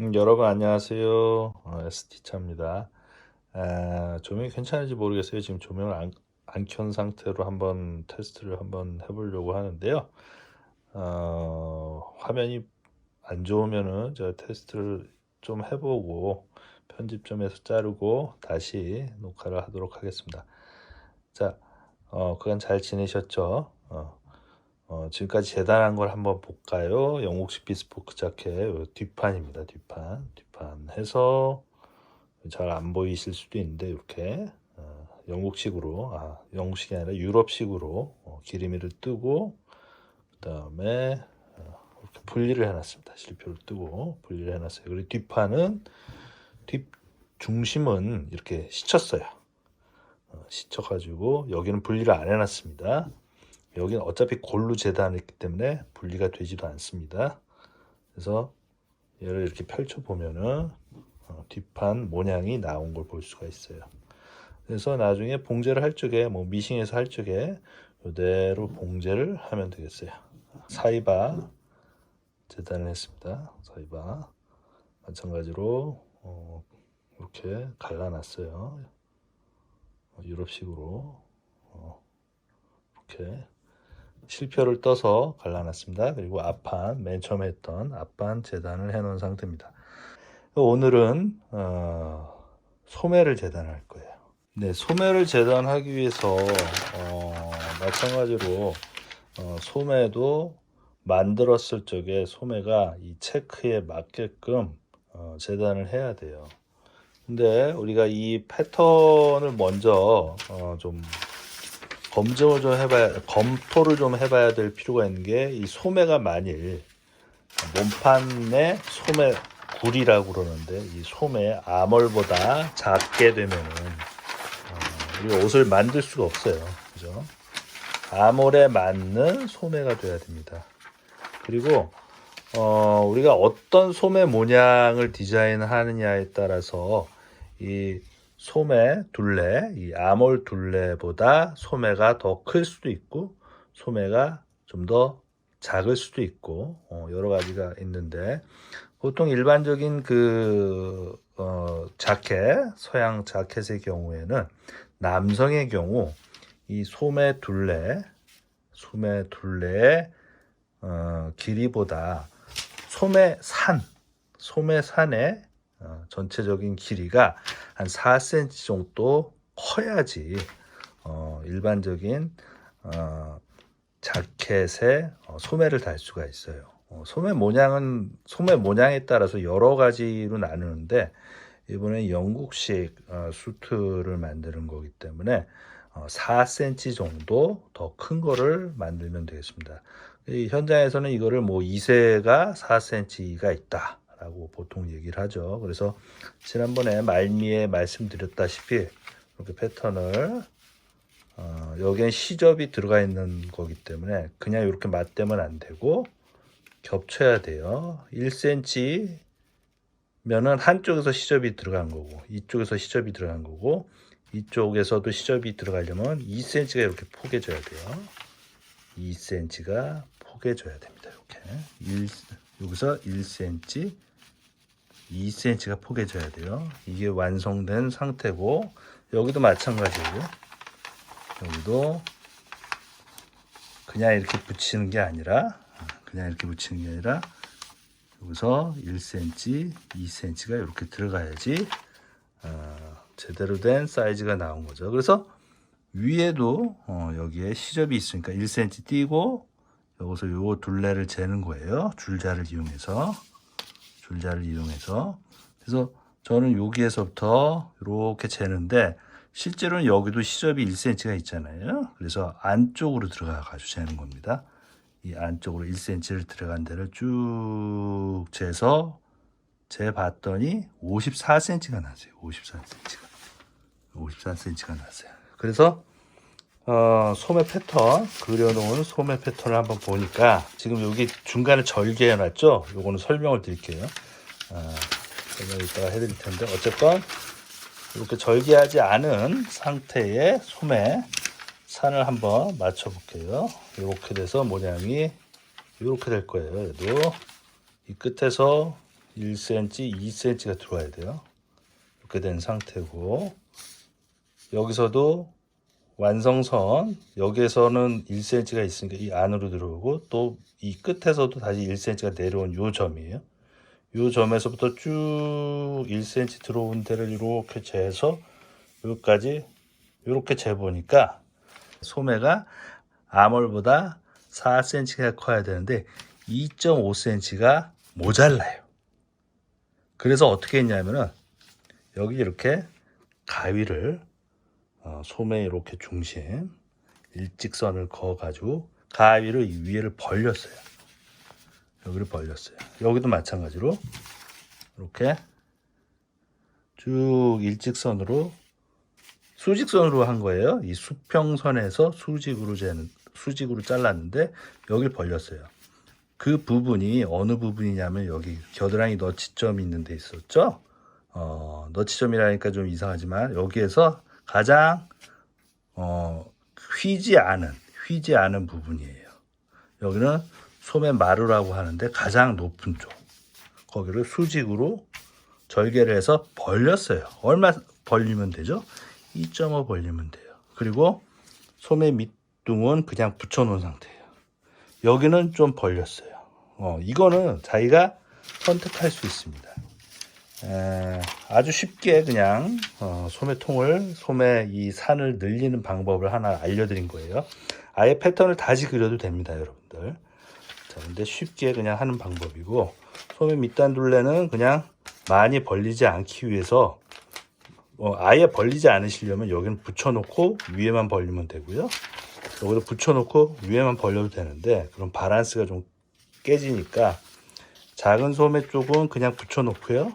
여러분 안녕하세요. ST차입니다. 조명이 괜찮은지 모르겠어요. 지금 조명을 안 켠 상태로 한번 테스트를 한번 해보려고 하는데요. 화면이 안 좋으면은 제가 테스트를 좀 해보고 편집 좀 해서 자르고 다시 녹화를 하도록 하겠습니다. 자, 그간 잘 지내셨죠? 지금까지 재단한 걸 한번 볼까요? 영국식 비스포크 자켓 뒷판입니다. 뒷판 해서 잘 안 보이실 수도 있는데 이렇게 영국식으로 영국식이 아니라 유럽식으로 기리미를 뜨고 그다음에 이렇게 분리를 해놨습니다. 실표를 뜨고 분리를 해놨어요. 그리고 뒷 중심은 이렇게 씻혔어요. 씻혀가지고 여기는 분리를 안 해놨습니다. 여기는 어차피 골로 재단했기 때문에 분리가 되지도 않습니다. 그래서 얘를 이렇게 펼쳐 보면은 뒷판 모양이 나온 걸 볼 수가 있어요. 그래서 나중에 봉제를 할 적에 미싱해서 할 적에 이대로 봉제를 하면 되겠어요. 사이바 재단을 했습니다. 사이바 마찬가지로 이렇게 갈라놨어요. 유럽식으로 이렇게 실표를 떠서 갈라놨습니다. 그리고 앞판 맨 처음에 했던 앞판 재단을 해놓은 상태입니다. 오늘은 소매를 재단할 거예요. 네, 소매를 재단하기 위해서 마찬가지로 소매도 만들었을 적에 소매가 이 체크에 맞게끔 재단을 해야 돼요. 근데 우리가 이 패턴을 먼저 좀 검토를 좀 해봐야 될 필요가 있는 게, 이 소매가 만일 몸판의 소매 굴이라고 그러는데, 이 소매 아몰보다 작게 되면은 우리가 옷을 만들 수가 없어요. 그죠? 아몰에 맞는 소매가 돼야 됩니다. 그리고 우리가 어떤 소매 모양을 디자인하느냐에 따라서 이 소매 둘레, 이 아몰 둘레보다 소매가 더 클 수도 있고 소매가 좀 더 작을 수도 있고 여러 가지가 있는데, 보통 일반적인 자켓, 서양 자켓의 경우에는 남성의 경우 이 소매 둘레의 길이보다 소매산의 전체적인 길이가 한 4cm 정도 커야지 일반적인 자켓에 소매를 달 수가 있어요. 소매 모양에 따라서 여러 가지로 나누는데, 이번에 영국식 수트를 만드는 거기 때문에 4cm 정도 더 큰 거를 만들면 되겠습니다. 이 현장에서는 이거를 2세가 4cm가 있다라고 보통 얘기를 하죠. 그래서 지난번에 말미에 말씀드렸다시피 이렇게 패턴을 여기엔 시접이 들어가 있는 거기 때문에 그냥 이렇게 맞대면 안 되고 겹쳐야 돼요. 1cm 면은 한쪽에서 시접이 들어간 거고 이쪽에서 시접이 들어간 거고 이쪽에서도 시접이 들어가려면 2cm가 이렇게 포개져야 돼요. 2cm가 포개져야 됩니다. 이렇게 여기서 1cm, 2cm가 포개져야 돼요. 이게 완성된 상태고, 여기도 마찬가지고요. 여기도 그냥 이렇게 붙이는 게 아니라 여기서 1cm, 2cm가 이렇게 들어가야지 제대로 된 사이즈가 나온 거죠. 그래서 위에도 여기에 시접이 있으니까 1cm 띄고 여기서 요 둘레를 재는 거예요. 줄자를 이용해서. 그래서 저는 여기에서부터 이렇게 재는데, 실제로는 여기도 시접이 1cm가 있잖아요. 그래서 안쪽으로 들어가 가지고 재는 겁니다. 이 안쪽으로 1cm를 들어간 데를 쭉 재봤더니 54cm가 났어요. 54cm가 났어요. 그래서 소매 패턴, 그려놓은 소매 패턴을 한번 보니까, 지금 여기 중간에 절개해 놨죠. 요거는 설명을 드릴게요. 설명을 이따가 해드릴 텐데, 어쨌건 이렇게 절개하지 않은 상태의 소매 산을 한번 맞춰 볼게요. 이렇게 돼서 모양이 이렇게 될 거예요. 얘도 이 끝에서 1cm, 2cm가 들어와야 돼요. 이렇게 된 상태고, 여기서도 완성선, 여기에서는 1cm가 있으니까 이 안으로 들어오고, 또 이 끝에서도 다시 1cm가 내려온 요 점이에요. 요 점에서부터 쭉 1cm 들어온 데를 이렇게 재서 여기까지 이렇게 재보니까 소매가 아몰보다 4cm가 커야 되는데 2.5cm가 모자라요. 그래서 어떻게 했냐면은 여기 이렇게 가위를 소매 이렇게 중심 일직선을 그어가지고 가위를 이 위에를 벌렸어요. 여기를 벌렸어요. 여기도 마찬가지로 이렇게 쭉 일직선으로 수직선으로 한 거예요. 이 수평선에서 수직으로 잘랐는데 여기를 벌렸어요. 그 부분이 어느 부분이냐면 여기 겨드랑이 너치점이 있는 데 있었죠. 너치점이라니까 좀 이상하지만 여기에서 가장 휘지 않은 부분이에요. 여기는 소매 마루라고 하는데 가장 높은 쪽, 거기를 수직으로 절개를 해서 벌렸어요. 얼마 벌리면 되죠? 2.5 벌리면 돼요. 그리고 소매 밑둥은 그냥 붙여놓은 상태예요. 여기는 좀 벌렸어요. 이거는 자기가 선택할 수 있습니다. 아주 쉽게 그냥 소매 이 산을 늘리는 방법을 하나 알려드린 거예요. 아예 패턴을 다시 그려도 됩니다, 여러분들. 자, 근데 쉽게 그냥 하는 방법이고, 소매 밑단 둘레는 그냥 많이 벌리지 않기 위해서 아예 벌리지 않으시려면 여기는 붙여놓고 위에만 벌리면 되고요. 여기도 붙여놓고 위에만 벌려도 되는데 그럼 밸런스가 좀 깨지니까 작은 소매 쪽은 그냥 붙여놓고요.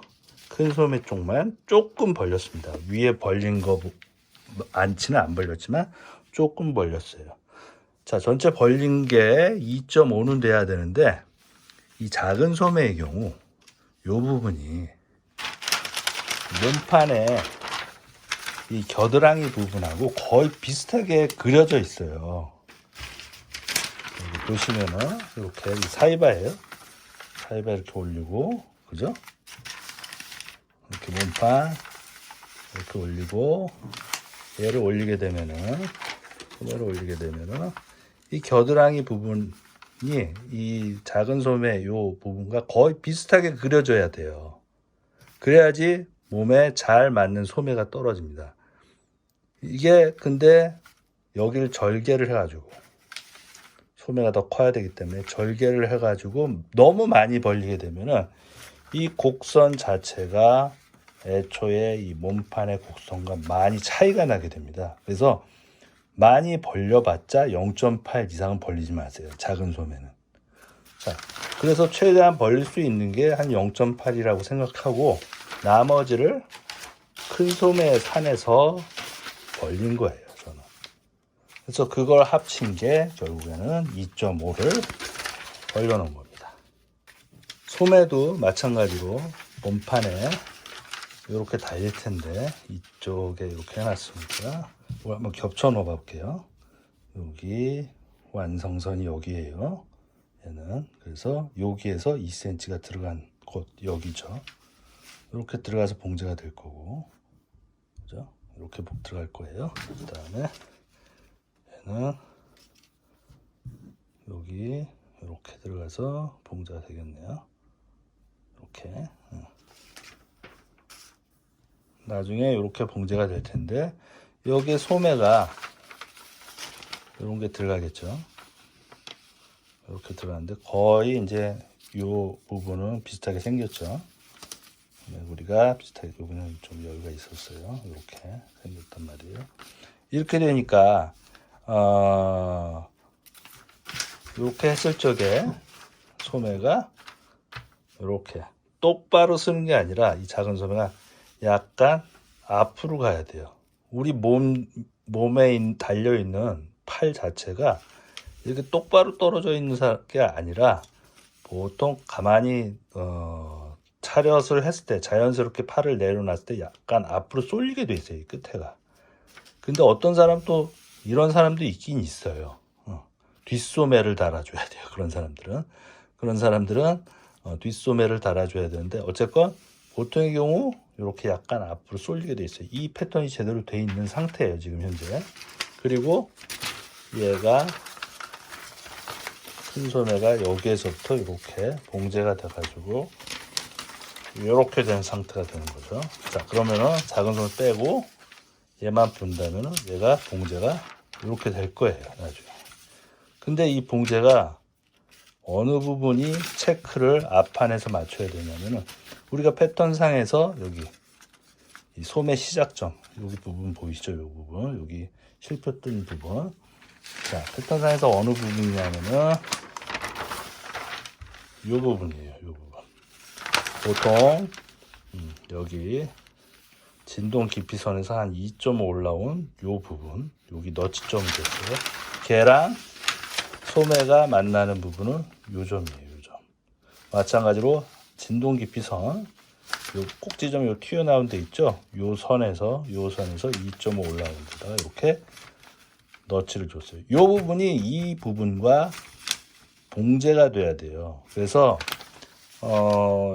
큰 소매 쪽만 조금 벌렸습니다. 위에 벌린 거 많지는 안 벌렸지만 조금 벌렸어요. 자, 전체 벌린 게 2.5는 돼야 되는데 이 작은 소매의 경우 이 부분이 몸판에 이 겨드랑이 부분하고 거의 비슷하게 그려져 있어요. 여기 보시면은 이렇게 이 사이바예요. 사이바 이렇게 올리고, 그죠? 이렇게 몸판 이렇게 올리고, 얘를 올리게 되면은, 소매를 올리게 되면은 이 겨드랑이 부분이 이 작은 소매 요 부분과 거의 비슷하게 그려져야 돼요. 그래야지 몸에 잘 맞는 소매가 떨어집니다. 이게 근데 여기를 절개를 해가지고 소매가 더 커야 되기 때문에 절개를 해가지고 너무 많이 벌리게 되면은 이 곡선 자체가 애초에 이 몸판의 곡선과 많이 차이가 나게 됩니다. 그래서 많이 벌려봤자 0.8 이상은 벌리지 마세요. 작은 소매는. 자, 그래서 최대한 벌릴 수 있는 게 한 0.8이라고 생각하고 나머지를 큰 소매 산에서 벌린 거예요, 저는. 그래서 그걸 합친 게 결국에는 2.5를 벌려놓은 겁니다. 소매도 마찬가지로 몸판에 이렇게 달릴 텐데 이쪽에 이렇게 해놨으니까 한번 겹쳐 놓아 볼게요. 여기 완성선이 여기에요. 얘는 그래서 여기에서 2cm가 들어간 곳 여기죠. 이렇게 들어가서 봉제가 될 거고, 그죠? 이렇게 들어갈 거예요. 그 다음에 얘는 여기 이렇게 들어가서 봉제가 되겠네요. 이렇게. 나중에 이렇게 봉제가 될 텐데 여기 소매가 이런 게 들어가겠죠. 이렇게 들어가는데 거의 이제 이 부분은 비슷하게 생겼죠. 우리가 비슷하게 여기는 좀 여유가 있었어요. 이렇게 생겼단 말이에요. 이렇게 되니까 이렇게 했을 적에 소매가 이렇게 똑바로 쓰는 게 아니라 이 작은 소매가 약간 앞으로 가야 돼요. 우리 몸에 달려있는 팔 자체가 이렇게 똑바로 떨어져 있는 게 아니라 보통 가만히 차렷을 했을 때 자연스럽게 팔을 내려놨을 때 약간 앞으로 쏠리게 돼 있어요. 이 끝에가. 근데 어떤 사람 또 이런 사람도 있긴 있어요. 뒷소매를 달아줘야 돼요. 그런 사람들은 뒷소매를 달아줘야 되는데 어쨌건 보통의 경우 이렇게 약간 앞으로 쏠리게 돼 있어요. 이 패턴이 제대로 돼 있는 상태예요 지금 현재. 그리고 얘가 큰 소매가 여기에서부터 이렇게 봉제가 돼가지고 이렇게 된 상태가 되는 거죠. 자, 그러면은 작은 소매 빼고 얘만 본다면은 얘가 봉제가 이렇게 될 거예요 나중에. 근데 이 봉제가 어느 부분이 체크를 앞판에서 맞춰야 되냐면은 우리가 패턴상에서 여기 이 소매 시작점 여기 부분 보이시죠? 이 부분 여기 실표 뜬 부분. 자, 패턴상에서 어느 부분이냐면은 이 부분이에요. 이 부분. 보통 여기 진동 깊이선에서 한 2.5 올라온 이 부분 여기 너치점이 됐어요. 걔랑 소매가 만나는 부분은 요 점이에요. 요 점. 마찬가지로 진동 깊이선 요 꼭지점 요 튀어나온 데 있죠. 요 선에서 2.5 올라오는 데다가 이렇게 너치를 줬어요. 요 부분이 이 부분과 봉제가 돼야 돼요. 그래서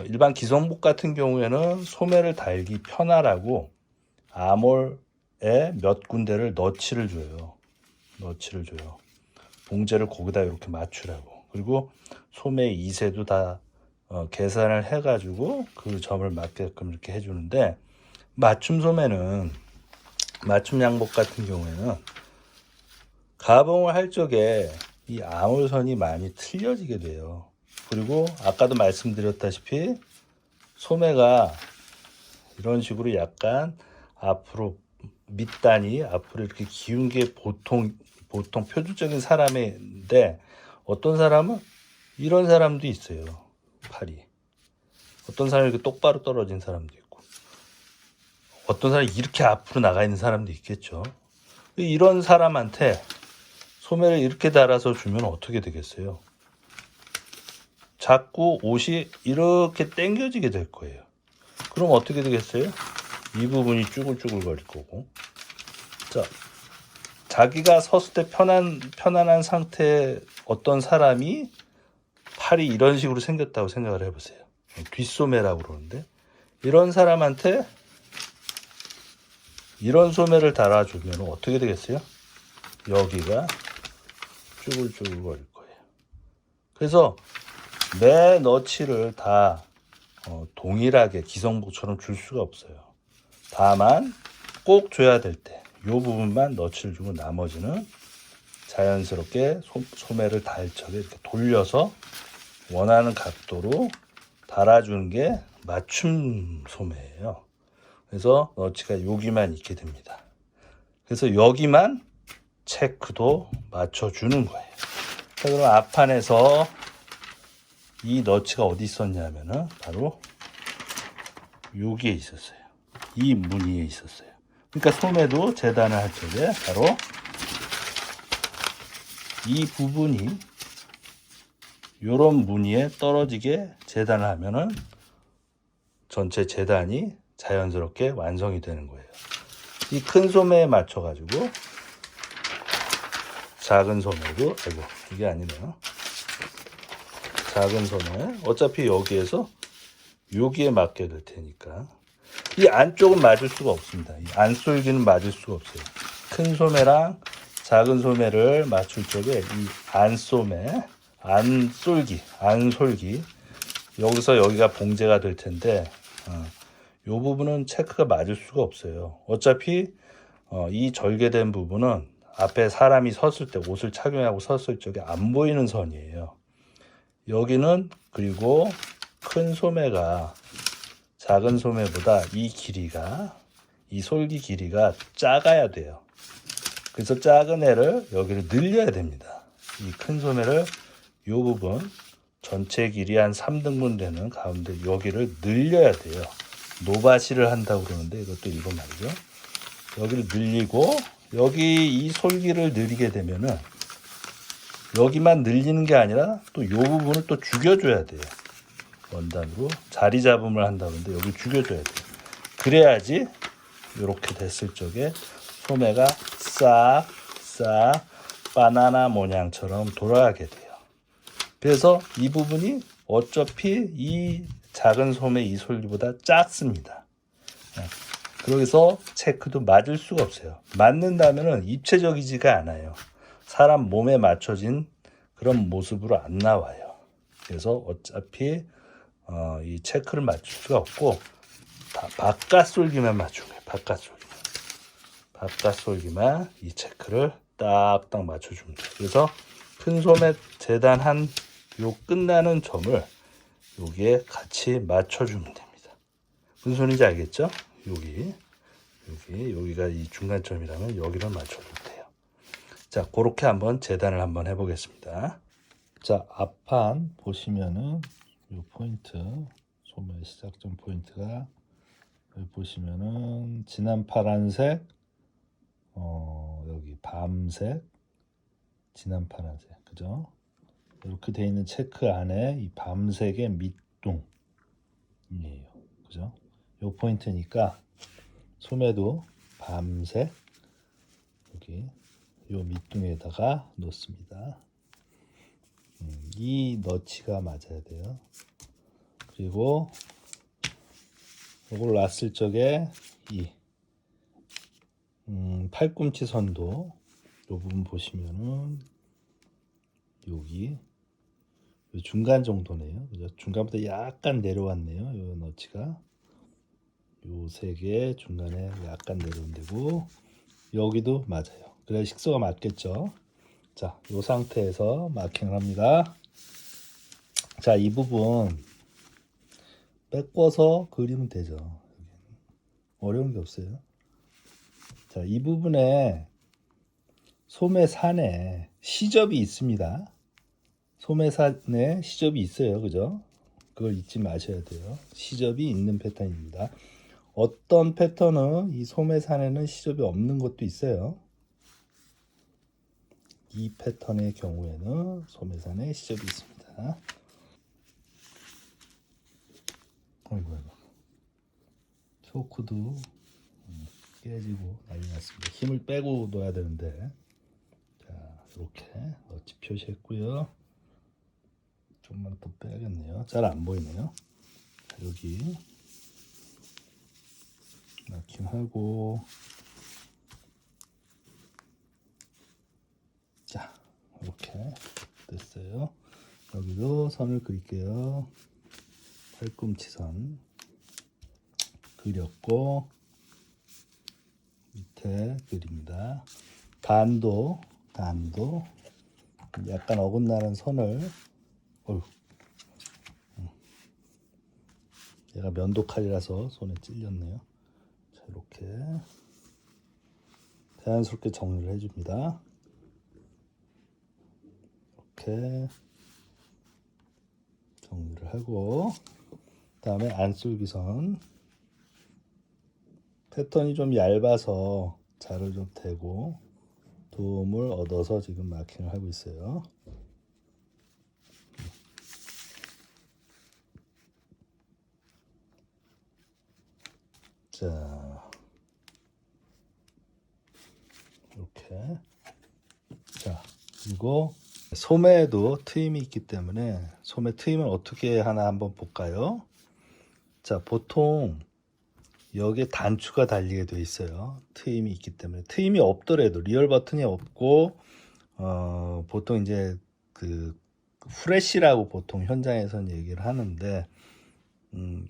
일반 기성복 같은 경우에는 소매를 달기 편하라고 아몰에 몇 군데를 너치를 줘요. 봉제를 거기다 이렇게 맞추라고. 그리고 소매 2세도 다 계산을 해가지고 그 점을 맞게끔 이렇게 해주는데 맞춤 소매는 맞춤 양복 같은 경우에는 가봉을 할 적에 이 아몰선이 많이 틀려지게 돼요. 그리고 아까도 말씀드렸다시피 소매가 이런 식으로 약간 앞으로 밑단이 앞으로 이렇게 기운 게 보통 표준적인 사람인데 어떤 사람은 이런 사람도 있어요. 팔이. 어떤 사람이 이렇게 똑바로 떨어진 사람도 있고 어떤 사람이 이렇게 앞으로 나가 있는 사람도 있겠죠. 이런 사람한테 소매를 이렇게 달아서 주면 어떻게 되겠어요? 자꾸 옷이 이렇게 당겨지게 될 거예요. 그럼 어떻게 되겠어요? 이 부분이 쭈글쭈글거릴 거고. 자, 자기가 섰을 때 편안한 상태에 어떤 사람이 팔이 이런 식으로 생겼다고 생각을 해보세요. 뒷소매라고 그러는데 이런 사람한테 이런 소매를 달아주면 어떻게 되겠어요? 여기가 쭈글쭈글거릴 거예요. 그래서 매 너치를 다 동일하게 기성복처럼 줄 수가 없어요. 다만 꼭 줘야 될 때 이 부분만 너치를 주고 나머지는 자연스럽게 소매를 달 적에 이렇게 돌려서 원하는 각도로 달아주는 게 맞춤 소매예요. 그래서 너치가 여기만 있게 됩니다. 그래서 여기만 체크도 맞춰주는 거예요. 자, 그럼 앞판에서 이 너치가 어디 있었냐면은 바로 여기에 있었어요. 이 무늬에 있었어요. 그러니까 소매도 재단을 할 적에 바로 이 부분이 이런 무늬에 떨어지게 재단을 하면은 전체 재단이 자연스럽게 완성이 되는 거예요. 이 큰 소매에 맞춰 가지고 작은 소매도 이게 아니네요. 작은 소매 어차피 여기에 맞게 될 테니까 이 안쪽은 맞을 수가 없습니다. 이 안솔기는 맞을 수가 없어요. 큰 소매랑 작은 소매를 맞출 적에 이 안솔기 여기서 여기가 봉제가 될 텐데 이 부분은 체크가 맞을 수가 없어요. 어차피 이 절개된 부분은 앞에 사람이 섰을 때 옷을 착용하고 섰을 적에 안 보이는 선이에요. 여기는 그리고 큰 소매가 작은 소매보다 이 솔기 길이가 작아야 돼요. 그래서 작은 애를 여기를 늘려야 됩니다. 이 큰 소매를 이 부분 전체 길이 한 3등분 되는 가운데 여기를 늘려야 돼요. 노바시를 한다고 그러는데 이것도 일본 말이죠. 여기를 늘리고 여기 이 솔기를 늘리게 되면은 여기만 늘리는 게 아니라 또 이 부분을 또 죽여줘야 돼요. 원단으로 자리 잡음을 한다는데 여기 죽여줘야 돼요. 그래야지 이렇게 됐을 적에 소매가 싹 바나나 모양처럼 돌아가게 돼요. 그래서 이 부분이 어차피 이 작은 소매 이솔기보다 작습니다. 그래서 체크도 맞을 수가 없어요. 맞는다면은 입체적이지가 않아요. 사람 몸에 맞춰진 그런 모습으로 안 나와요. 그래서 어차피 이 체크를 맞출 수가 없고 다 바깥 솔기만 맞추는 거예요. 바깥 솔기만 이 체크를 딱딱 맞춰주면 돼요. 그래서 큰 소매 재단한 요 끝나는 점을 여기에 같이 맞춰주면 됩니다. 무슨 소리인지 알겠죠? 여기가 이 중간점이라면 여기를 맞춰주면 돼요. 자, 그렇게 한번 재단을 한번 해보겠습니다. 자, 앞판 보시면은 요 포인트, 소매 시작점 포인트가 여기 보시면은 진한 파란색, 여기 밤색, 진한 파란색, 그죠? 이렇게 되어 있는 체크 안에 이 밤색의 밑둥이에요, 그죠? 요 포인트니까 소매도 밤색 여기 요 밑둥에다가 놓습니다. 이 너치가 맞아야 돼요. 그리고 이걸 놨을 적에 이 팔꿈치 선도 요 부분 보시면은 여기 요 중간 정도네요. 그죠? 중간보다 약간 내려왔네요. 요 너치가 요 세 개 중간에 약간 내려온 데고 여기도 맞아요. 그래야 식소가 맞겠죠. 자, 이 상태에서 마킹을 합니다. 자, 이 부분 빼꿔서 그리면 되죠. 어려운 게 없어요. 자, 이 부분에 소매산에 시접이 있습니다. 소매산에 시접이 있어요. 그죠? 그걸 잊지 마셔야 돼요. 시접이 있는 패턴입니다. 어떤 패턴은 이 소매산에는 시접이 없는 것도 있어요. 이 패턴의 경우에는 소매산에 시접이 있습니다. 아이고. 초크도 깨지고 난리 났습니다. 힘을 빼고 넣어야 되는데. 자, 이렇게 너치 표시했고요. 좀만 더 빼야겠네요. 잘 안 보이네요. 자, 여기 마킹하고, 자, 이렇게 됐어요. 여기도 선을 그릴게요. 팔꿈치 선 그렸고 밑에 그립니다. 단도 약간 어긋나는 선을, 얘가 면도칼이라서 손에 찔렸네요. 자, 이렇게 자연스럽게 정리를 해줍니다. 이렇게 정리를 하고, 다음에 안솔기선 패턴이 좀 얇아서 자를 좀 대고 도움을 얻어서 지금 마킹을 하고 있어요. 자, 이렇게. 자, 그리고 소매에도 트임이 있기 때문에 소매 트임을 어떻게 하나 한번 볼까요? 자, 보통 여기에 단추가 달리게 돼 있어요. 트임이 있기 때문에. 트임이 없더라도 리얼 버튼이 없고 보통 이제 그 후레쉬라고 보통 현장에서는 얘기를 하는데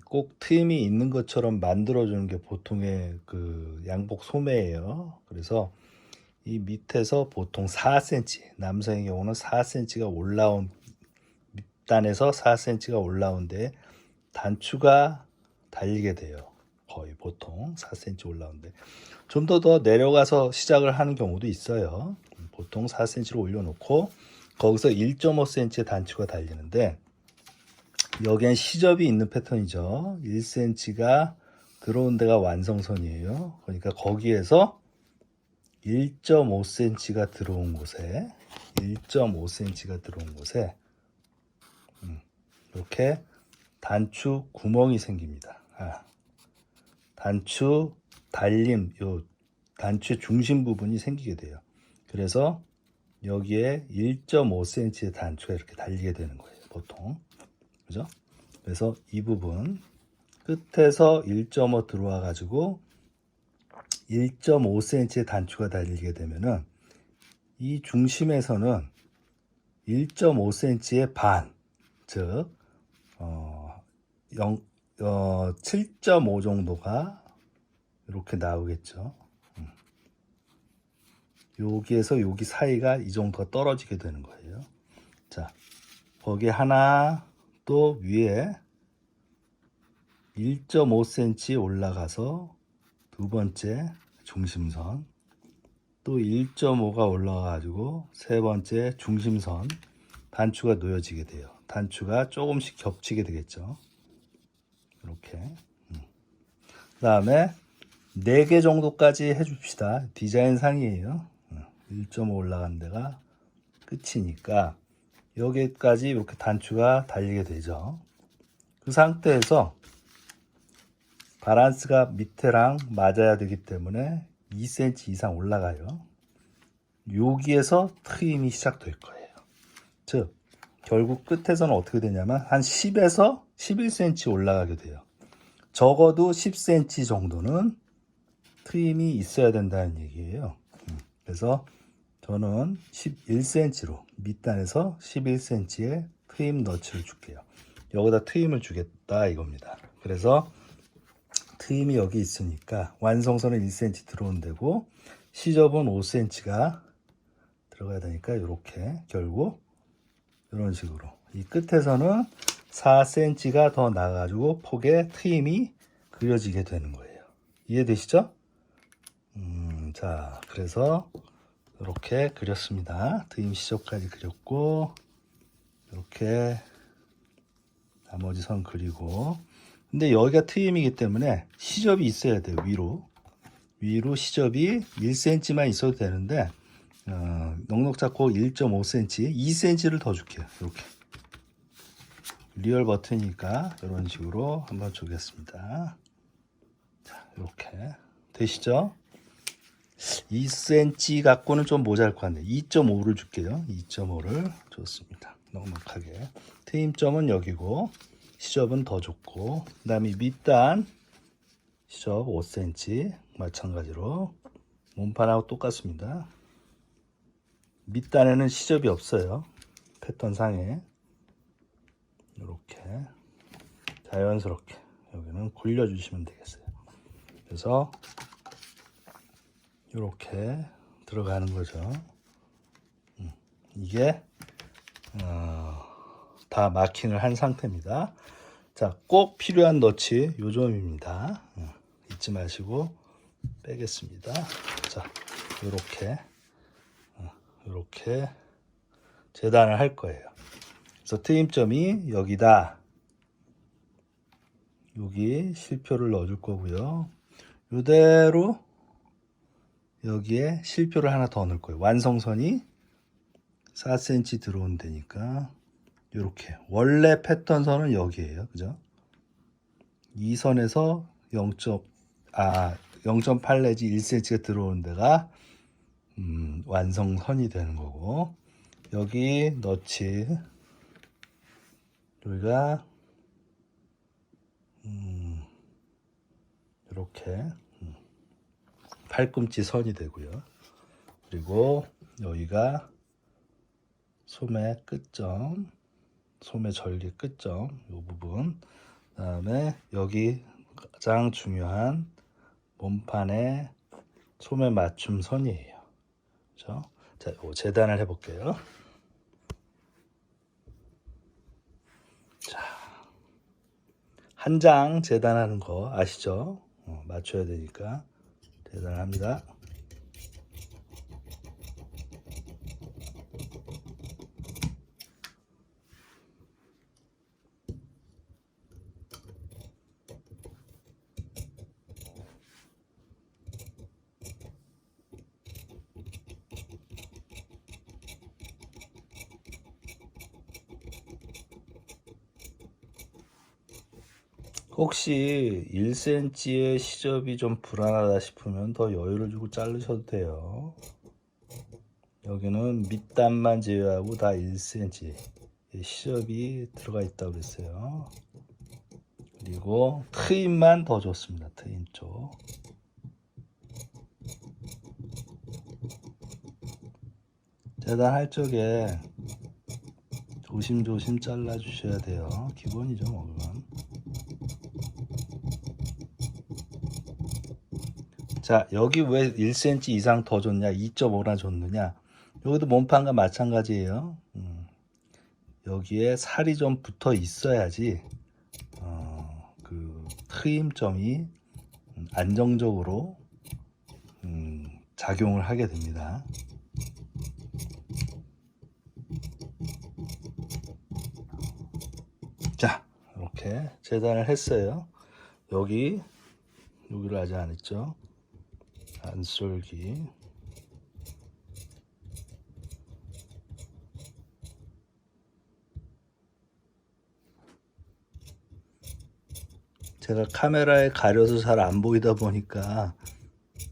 꼭 트임이 있는 것처럼 만들어주는 게 보통의 그 양복 소매예요. 그래서 이 밑에서 보통 4cm, 남성의 경우는 4cm가 올라온, 밑단에서 4cm가 올라온데 단추가 달리게 돼요. 거의 보통 4cm 올라온데 좀 더 내려가서 시작을 하는 경우도 있어요. 보통 4cm로 올려놓고 거기서 1.5cm의 단추가 달리는데 여기엔 시접이 있는 패턴이죠. 1cm가 들어온 데가 완성선이에요. 그러니까 거기에서 1.5cm가 들어온 곳에 1.5cm가 들어온 곳에 이렇게 단추 구멍이 생깁니다. 단추 달림, 요 단추의 중심 부분이 생기게 돼요. 그래서 여기에 1.5cm의 단추가 이렇게 달리게 되는 거예요. 보통 그죠? 그래서 이 부분 끝에서 1.5 들어와 가지고 1.5cm의 단추가 달리게 되면은 이 중심에서는 1.5cm의 반, 즉 7.5 정도가 이렇게 나오겠죠. 여기에서 여기 사이가 이 정도가 떨어지게 되는 거예요. 자, 거기 하나, 또 위에 1.5cm 올라가서 두 번째 중심선, 또 1.5가 올라가가지고 세 번째 중심선 단추가 놓여지게 돼요. 단추가 조금씩 겹치게 되겠죠. 이렇게. 그 다음에 4개 정도까지 해줍시다. 디자인 상이에요. 1.5 올라간 데가 끝이니까 여기까지 이렇게 단추가 달리게 되죠. 그 상태에서 바란스가 밑에랑 맞아야 되기 때문에 2cm 이상 올라가요. 여기에서 트임이 시작될 거예요. 즉 결국 끝에서는 어떻게 되냐면 한 10에서 11cm 올라가게 돼요. 적어도 10cm 정도는 트임이 있어야 된다는 얘기예요. 그래서 저는 11cm로 밑단에서 11cm의 트임 너츠를 줄게요. 여기다 트임을 주겠다 이겁니다. 그래서 트임이 여기 있으니까 완성선은 1cm 들어온 데고 시접은 5cm가 들어가야 되니까 이렇게 결국 이런 식으로 이 끝에서는 4cm가 더 나가지고 폭에 트임이 그려지게 되는 거예요. 이해되시죠? 자, 그래서 이렇게 그렸습니다. 트임 시접까지 그렸고 이렇게 나머지 선 그리고 근데 여기가 트임이기 때문에 시접이 있어야 돼요. 위로 시접이 1cm만 있어도 되는데 넉넉 잡고 1.5cm 2cm를 더 줄게요. 이렇게 리얼 버튼이니까 이런 식으로 한번 주겠습니다. 자, 이렇게 되시죠? 2cm 갖고는 좀 모자랄 것 같네요. 2.5를 줄게요. 2.5를 줬습니다. 넉넉하게. 트임점은 여기고 시접은 더 줬고 그 다음에 밑단 시접 5cm 마찬가지로 몸판하고 똑같습니다. 밑단에는 시접이 없어요. 패턴 상에 이렇게 자연스럽게 여기는 굴려주시면 되겠어요. 그래서 이렇게 들어가는 거죠. 이게 다 마킹을 한 상태입니다. 자, 꼭 필요한 너치 요 점입니다. 잊지 마시고 빼겠습니다. 자, 이렇게 재단을 할 거예요. 그래서 트임점이 여기다. 여기 실표를 넣어줄 거고요. 이대로 여기에 실표를 하나 더 넣을 거예요. 완성선이 4cm 들어온 데니까 이렇게 원래 패턴 선은 여기에요. 그죠? 이 선에서 0.8 내지 1cm가 들어오는 데가 완성선이 되는 거고 여기 너치 여기가 이렇게 팔꿈치 선이 되고요. 그리고 여기가 소매 끝점, 소매 전리 끝점 이 부분. 그다음에 여기 가장 중요한 몸판의 소매 맞춤 선이에요. 그렇죠? 자, 요 재단을 해볼게요. 자, 한 장 재단하는 거 아시죠? 맞춰야 되니까 재단을 합니다. 혹시 1cm의 시접이 좀 불안하다 싶으면 더 여유를 주고 자르셔도 돼요. 여기는 밑단만 제외하고 다 1cm 시접이 들어가 있다고 그랬어요. 그리고 트임만 더 줬습니다. 트임 쪽. 재단할 적에 조심조심 잘라 주셔야 돼요. 기본이죠, 뭐 그건. 자, 여기 왜 1cm 이상 더 줬냐, 2.5나 줬느냐. 여기도 몸판과 마찬가지예요. 여기에 살이 좀 붙어 있어야지 그 트임점이 안정적으로 작용을 하게 됩니다. 자, 이렇게 재단을 했어요. 여기를 아직 안 했죠. 안솔기. 제가 카메라에 가려서 잘 안 보이다 보니까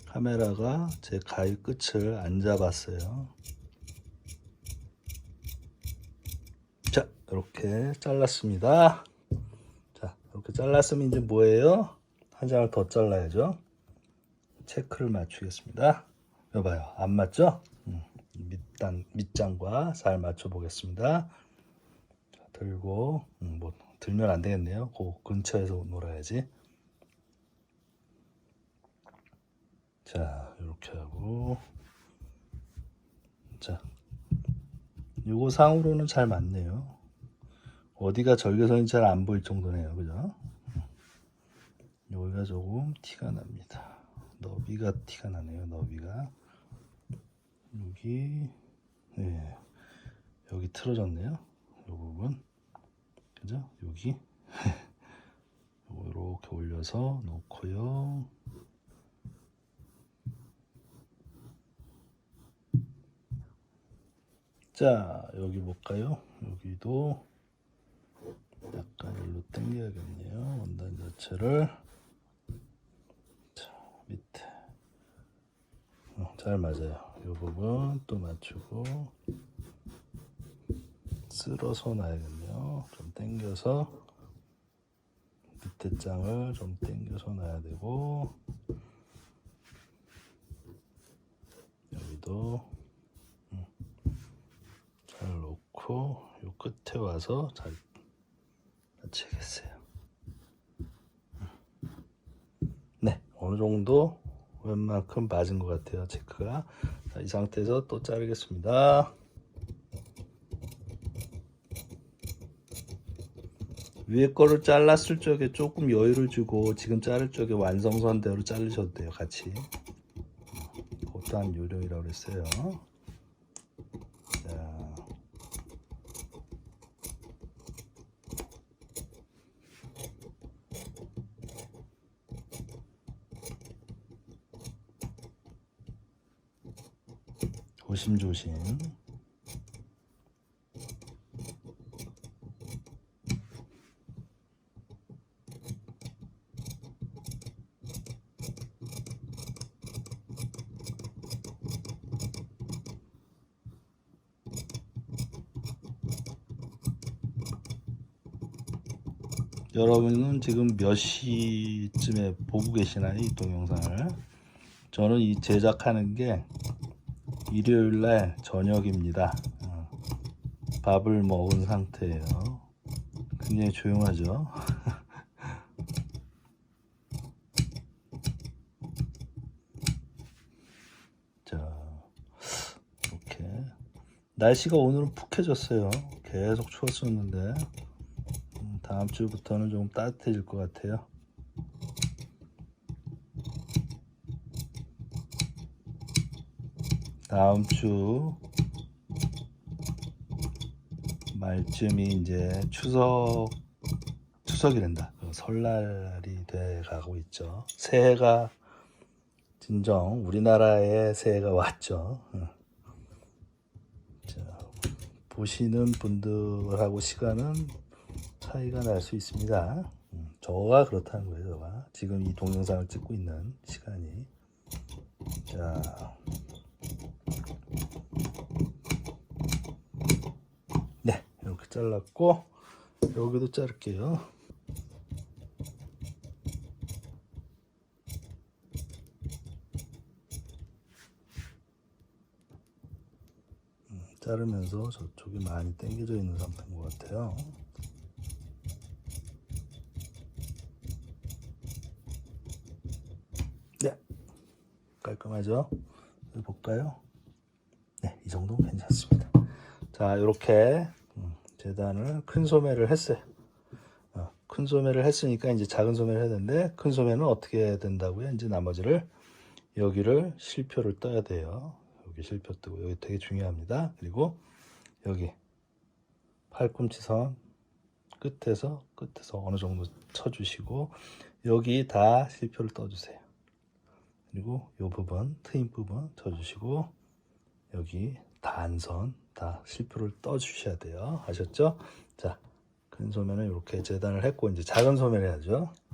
카메라가 제 가위 끝을 안 잡았어요. 자, 이렇게 잘랐습니다. 자, 이렇게 잘랐으면 이제 뭐예요? 한 장을 더 잘라야죠. 체크를 맞추겠습니다. 여봐요, 안 맞죠? 밑장과 잘 맞춰 보겠습니다. 들고 뭐 들면 안 되겠네요. 그 근처에서 놀아야지. 자, 이렇게 하고, 자, 요거 상으로는 잘 맞네요. 어디가 절개선이 잘 안 보일 정도네요, 그죠? 여기가 조금 티가 납니다. 너비가 티가 나네요. 너비가 여기, 네, 여기 틀어졌네요. 이 부분, 그죠? 여기 이렇게 올려서 놓고요. 자, 여기 볼까요? 여기도 약간 일로 당겨야겠네요. 원단 자체를. 자, 밑에 잘 맞아요. 이 부분 또 맞추고 쓸어서 놔야겠네요. 좀 당겨서 밑에 장을 좀 당겨서 놔야 되고, 여기도 잘 놓고 요 끝에 와서 잘 맞추겠어요. 네, 어느 정도 웬만큼 맞은 것 같아요. 체크가. 자, 이 상태에서 또 자르겠습니다. 위에 거를 잘랐을 적에 조금 여유를 주고 지금 자를 적에 완성선대로 자르셔도 돼요. 같이. 그것도 한 요령이라고 그랬어요. 자, 조심조심. 여러분은 지금 몇 시쯤에 보고 계시나요? 이 동영상을. 저는 이 제작하는 게 일요일날 저녁입니다. 밥을 먹은 상태예요. 굉장히 조용하죠. 자, 이렇게 날씨가 오늘은 푹해졌어요. 계속 추웠었는데 다음 주부터는 좀 따뜻해질 것 같아요. 다음 주 말쯤이 이제 추석이 된다. 설날이 돼 가고 있죠. 새해가 진정 우리나라의 새해가 왔죠. 자, 보시는 분들하고 시간은 차이가 날 수 있습니다. 저가 그렇다는 거예요. 저가 지금 이 동영상을 찍고 있는 시간이. 자, 네, 이렇게 잘랐고 여기도 자를게요. 자르면서 저쪽이 많이 당겨져 있는 상태인 것 같아요. 네, 깔끔하죠? 볼까요? 네, 이 정도면 괜찮습니다. 자, 이렇게 재단을 큰 소매를 했어요. 큰 소매를 했으니까 이제 작은 소매를 해야 되는데, 큰 소매는 어떻게 해야 된다고요? 이제 나머지를 여기를 실표를 떠야 돼요. 여기 실표 뜨고 여기 되게 중요합니다. 그리고 여기 팔꿈치선 끝에서 어느 정도 쳐주시고 여기 다 실표를 떠주세요. 그리고 이 부분 트임 부분 쳐주시고 여기 단선 다 실표를 떠주셔야 돼요. 아셨죠? 자, 큰 소매는 이렇게 재단을 했고 이제 작은 소매를 해야죠.